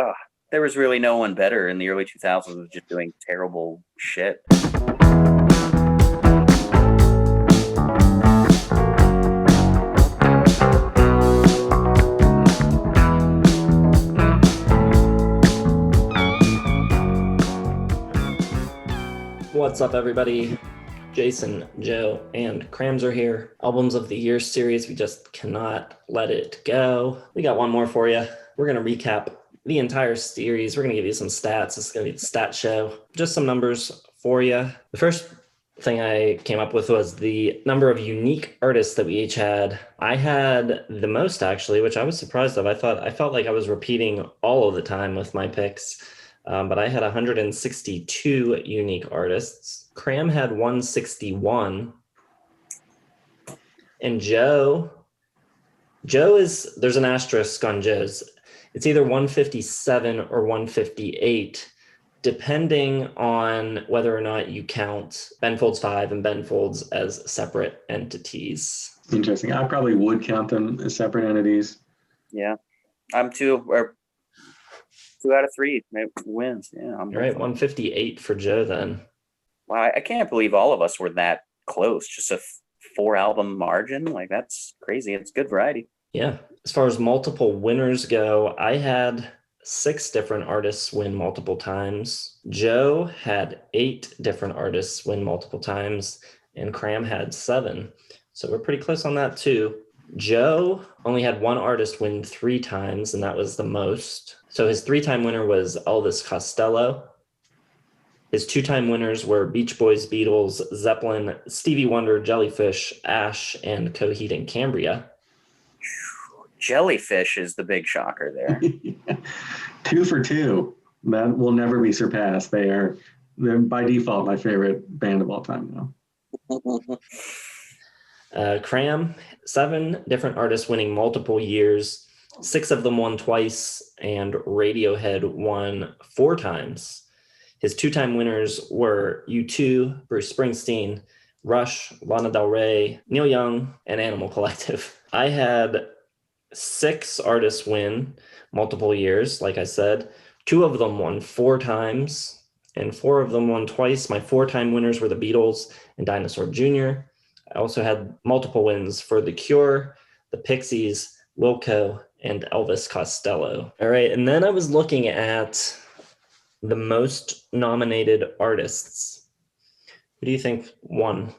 Oh, there was really no one better in the early 2000s was just doing terrible shit. What's up, everybody? Jason, Joe, and Krams are here. Albums of the Year series. We just cannot let it go. We got one more for you. We're going to recap the entire series. We're going to give you some stats. This is going to be the stat show. Just some numbers for you. The first thing I came up with was the number of unique artists that we each had. I had the most, actually, which I was surprised of. I felt like I was repeating all of the time with my picks. But I had 162 unique artists. Kram had 161. And there's an asterisk on Joe's. It's either 157 or 158, depending on whether or not you count Ben Folds 5 and Ben Folds as separate entities. Interesting. I probably would count them as separate entities. Yeah. I'm 2 out of 3 wins. Yeah, I'm right. 158 for Joe then. Wow, I can't believe all of us were that close. Just a 4-album margin. Like, that's crazy. It's good variety. Yeah. As far as multiple winners go, I had 6 different artists win multiple times. Joe had 8 different artists win multiple times, and Kram had 7. So we're pretty close on that too. Joe only had 1 artist win 3 times, and that was the most. So his 3-time winner was Elvis Costello. His 2-time winners were Beach Boys, Beatles, Zeppelin, Stevie Wonder, Jellyfish, Ash, and Coheed and Cambria. Jellyfish is the big shocker there. 2 for 2. That will never be surpassed. They're by default my favorite band of all time now. Kram, 7 different artists winning multiple years. 6 of them won twice, and Radiohead won 4 times. His 2-time winners were U2, Bruce Springsteen, Rush, Lana Del Rey, Neil Young, and Animal Collective. I had 6 artists win multiple years, like I said. 2 of them won 4 times, and 4 of them won twice. My 4-time winners were the Beatles and Dinosaur Jr. I also had multiple wins for The Cure, the Pixies, Wilco, and Elvis Costello. All right, and then I was looking at the most nominated artists. Who do you think won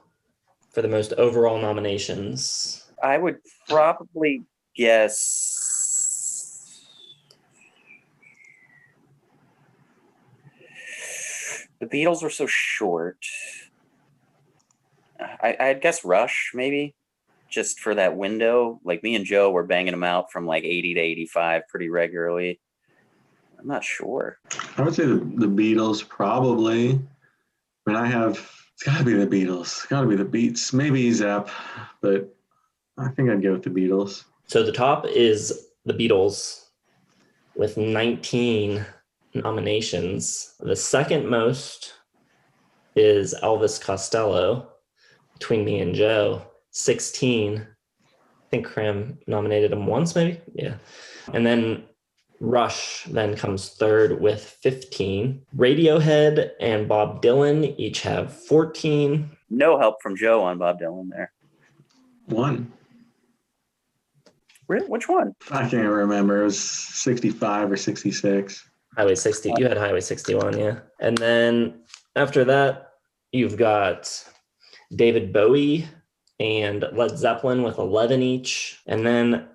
for the most overall nominations? I would probably guess the Beatles were so short. I'd guess Rush, maybe, just for that window. Like, me and Joe were banging them out from like 80 to 85 pretty regularly. I'm not sure. I would say the Beatles, probably. I mean, it's got to be the Beatles. It's got to be the Beats. Maybe Zepp, but I think I'd go with the Beatles. So the top is the Beatles with 19 nominations. The second most is Elvis Costello, between me and Joe, 16. I think Kram nominated him once, maybe? Yeah. And then Rush then comes third with 15. Radiohead and Bob Dylan each have 14. No help from Joe on Bob Dylan there. 1. Which one? I can't remember. It was 65 or 66. Highway 60. You had Highway 61, yeah. And then after that, you've got David Bowie and Led Zeppelin with 11 each. And then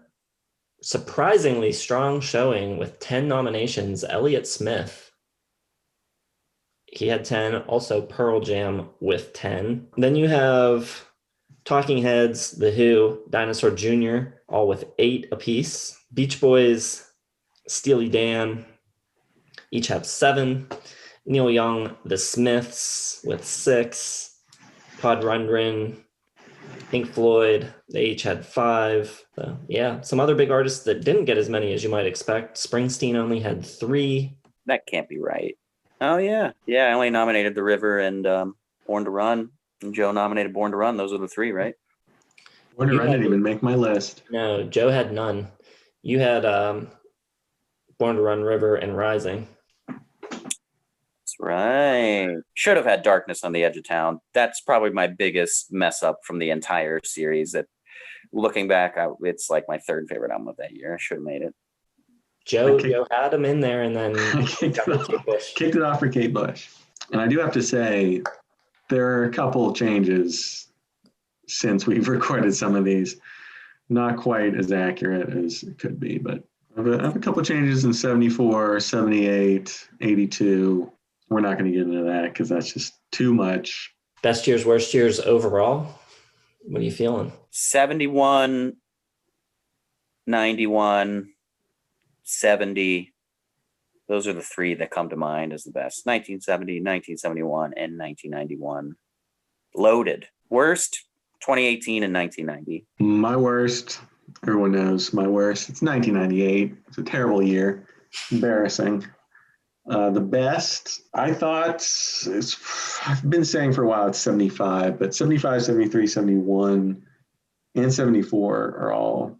surprisingly strong showing with 10 nominations, Elliott Smith. He had 10. Also Pearl Jam with 10. Then you have Talking Heads, The Who, Dinosaur Jr., all with 8 apiece. Beach Boys, Steely Dan, each have 7. Neil Young, The Smiths with 6. Todd Rundgren, Pink Floyd, they each had 5. So, yeah, some other big artists that didn't get as many as you might expect. Springsteen only had 3. That can't be right. Oh, yeah. Yeah, I only nominated The River and Born to Run. And Joe nominated Born to Run. Those are the 3, right? Born to Run didn't even make my list. No, Joe had none. You had Born to Run River, and Rising. That's right. Should have had Darkness on the Edge of Town. That's probably my biggest mess up from the entire series. That looking back, it's like my third favorite album of that year. I should have made it. Joe had him in there, and then I kicked it off for Kate Bush. And I do have to say, there are a couple of changes since we've recorded some of these. Not quite as accurate as it could be, but I have a couple of changes in 74, 78, 82. We're not going to get into that because that's just too much. Best years, worst years overall? What are you feeling? 71, 91, 70. Those are the three that come to mind as the best. 1970, 1971, and 1991. Loaded. Worst, 2018 and 1990. My worst, everyone knows my worst. It's 1998. It's a terrible year. Embarrassing. The best, I thought, I've been saying for a while it's 75, but 75, 73, 71, and 74 are all,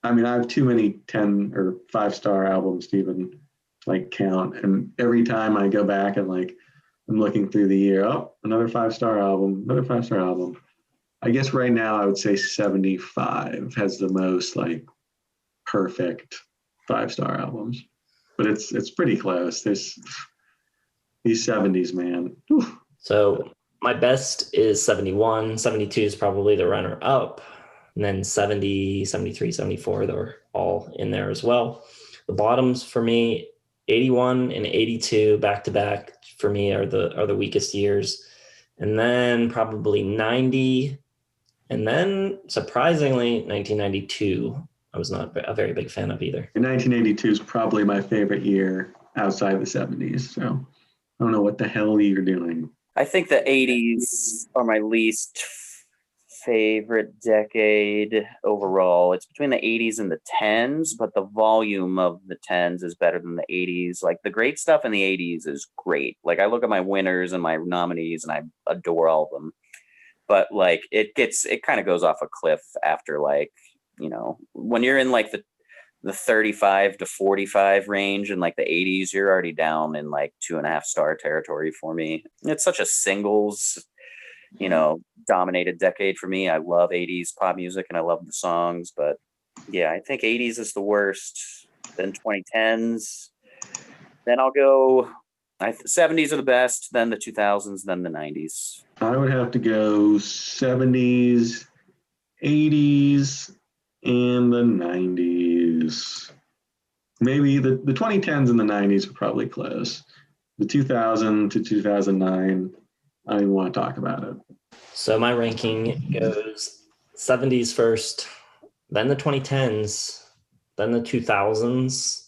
I mean, I have too many 10 or 5-star albums to even like count. And every time I go back and like, I'm looking through the year, oh, another 5-star album, another 5-star album. I guess right now I would say 75 has the most like perfect 5-star albums, but it's pretty close. There's these 70s, man. Whew. So my best is 71. 72 is probably the runner up. And then 70, 73, 74, they're all in there as well. The bottoms for me, 81 and 82 back to back for me are the weakest years. And then probably 90. And then surprisingly, 1992, I was not a very big fan of either. And 1982 is probably my favorite year outside the 70s. So I don't know what the hell you're doing. I think the 80s are my least favorite decade overall. It's between the 80s and the 10s, but the volume of the 10s is better than the 80s. Like the great stuff in the 80s is great. Like I look at my winners and my nominees and I adore all of them. But like it kind of goes off a cliff after like, you know, when you're in like the 35 to 45 range in like the 80s, you're already down in like 2.5-star territory for me. It's such a singles, you know, dominated decade for me. I love 80s pop music and I love the songs, but yeah, I think 80s is the worst. Then 2010s. Then I'll go 70s are the best, then the 2000s, then the 90s. I would have to go 70s, 80s, and the 90s. Maybe the 2010s and the 90s are probably close. The 2000 to 2009, I don't even want to talk about it. So my ranking goes 70s first, then the 2010s, then the 2000s,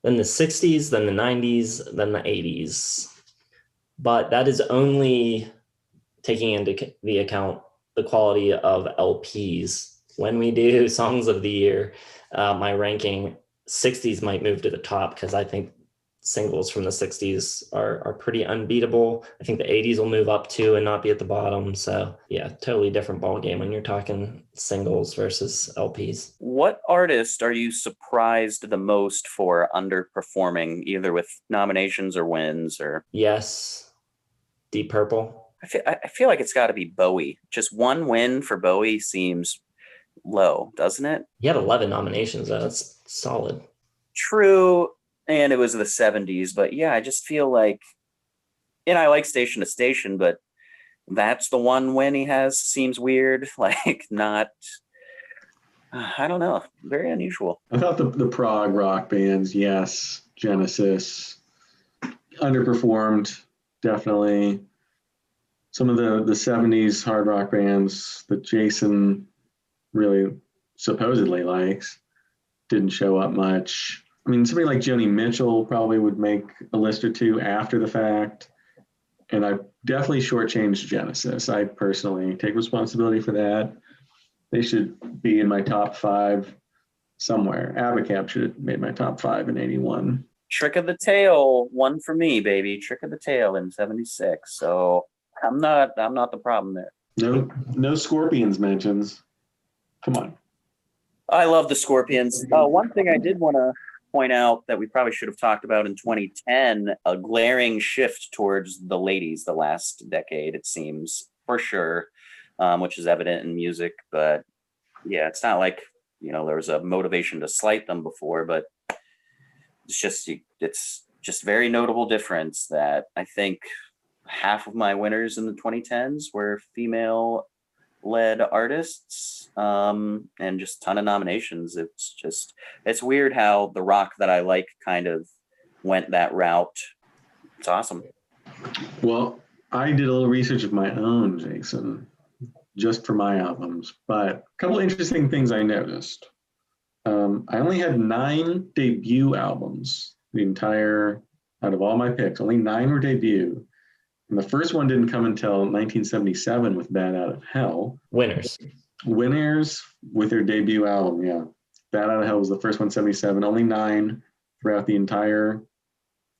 then the 60s, then the 90s, then the 80s. But that is only taking into the account the quality of LPs. When we do songs of the year, my ranking 60s might move to the top because I think singles from the 60s are pretty unbeatable. I think the 80s will move up too and not be at the bottom. So yeah, totally different ball game when you're talking singles versus LPs. What artist are you surprised the most for underperforming, either with nominations or wins? Or Yes, Deep Purple. I feel like it's got to be Bowie. Just one win for Bowie seems low, doesn't it? He had 11 nominations, though. That's solid. True. And it was the 70s, but yeah, I just feel like, and I like Station to Station, but that's the one win he has seems weird. Like not, I don't know, very unusual. I thought the prog rock bands, yes, Genesis, underperformed, definitely. Some of the 70s hard rock bands that Jason really supposedly likes didn't show up much. I mean, somebody like Joni Mitchell probably would make a list or two after the fact. And I definitely shortchanged Genesis. I personally take responsibility for that. They should be in my top 5 somewhere. Abacab should have made my top 5 in 81. Trick of the Tail, one for me, baby. Trick of the Tail in 76. So I'm not the problem there. No Scorpions mentions. Come on. I love the Scorpions. One thing I did want to point out that we probably should have talked about in 2010 a glaring shift towards the ladies the last decade, it seems, for sure, which is evident in music. But yeah, it's not like, there was a motivation to slight them before, but it's just very notable difference that I think half of my winners in the 2010s were female led artists, and just a ton of nominations. It's weird how the rock that I like kind of went that route. It's awesome. Well, I did a little research of my own, Jason, just for my albums, but a couple of interesting things I noticed. I only had 9 debut albums out of all my picks, only 9 were debut. And the first one didn't come until 1977 with Bat Out of Hell. Winners with their debut album, yeah. Bat Out of Hell was the first one, 77. Only 9 throughout the entire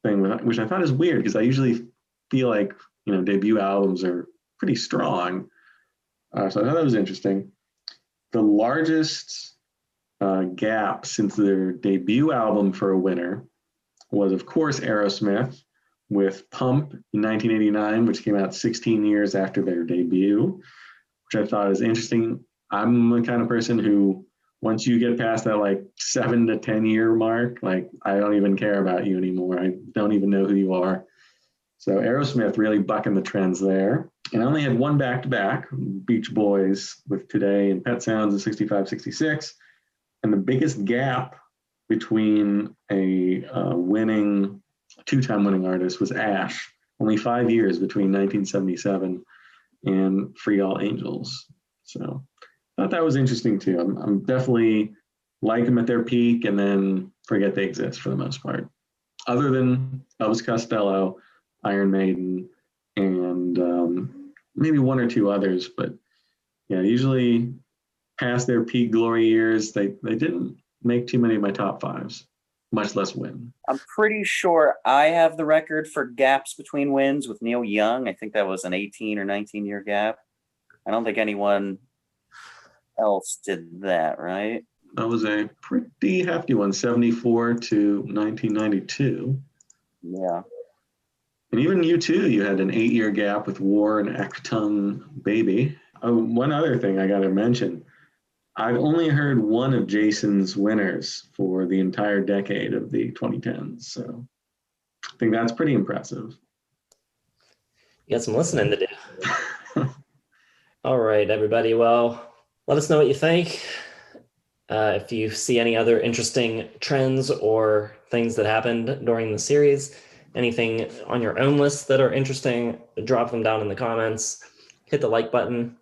thing, which I thought is weird because I usually feel like, debut albums are pretty strong. So I thought that was interesting. The largest gap since their debut album for a winner was, of course, Aerosmith with Pump in 1989, which came out 16 years after their debut, which I thought is interesting. I'm the kind of person who, once you get past that 7 to 10 year mark, I don't even care about you anymore. I don't even know who you are. So Aerosmith really bucking the trends there. And I only had one back-to-back, Beach Boys with Today and Pet Sounds in 65, 66. And the biggest gap between a two-time winning artist was Ash. Only 5 years between 1977 and Free All Angels. So I thought that was interesting too. I'm definitely like them at their peak and then forget they exist for the most part. Other than Elvis Costello, Iron Maiden, and maybe 1 or 2 others, but yeah, usually past their peak glory years, they didn't make too many of my top 5s, much less win. I'm pretty sure I have the record for gaps between wins with Neil Young. I think that was an 18 or 19 year gap. I don't think anyone else did that, right? That was a pretty hefty one, 74 to 1992. Yeah. And even U2, you had an 8-year gap with War and Achtung Baby. Oh, one other thing I got to mention. I've only heard one of Jason's winners for the entire decade of the 2010s. So I think that's pretty impressive. You got some listening to do. All right, everybody. Well, let us know what you think. If you see any other interesting trends or things that happened during the series, anything on your own list that are interesting, drop them down in the comments. Hit the like button.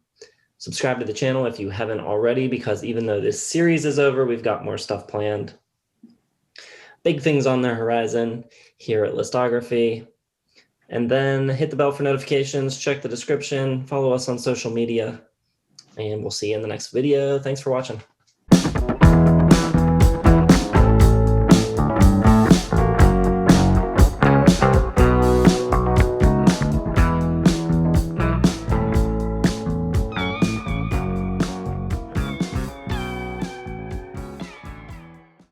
Subscribe to the channel if you haven't already, because even though this series is over, we've got more stuff planned. Big things on the horizon here at Listography. And then hit the bell for notifications, check the description, follow us on social media, and we'll see you in the next video. Thanks for watching.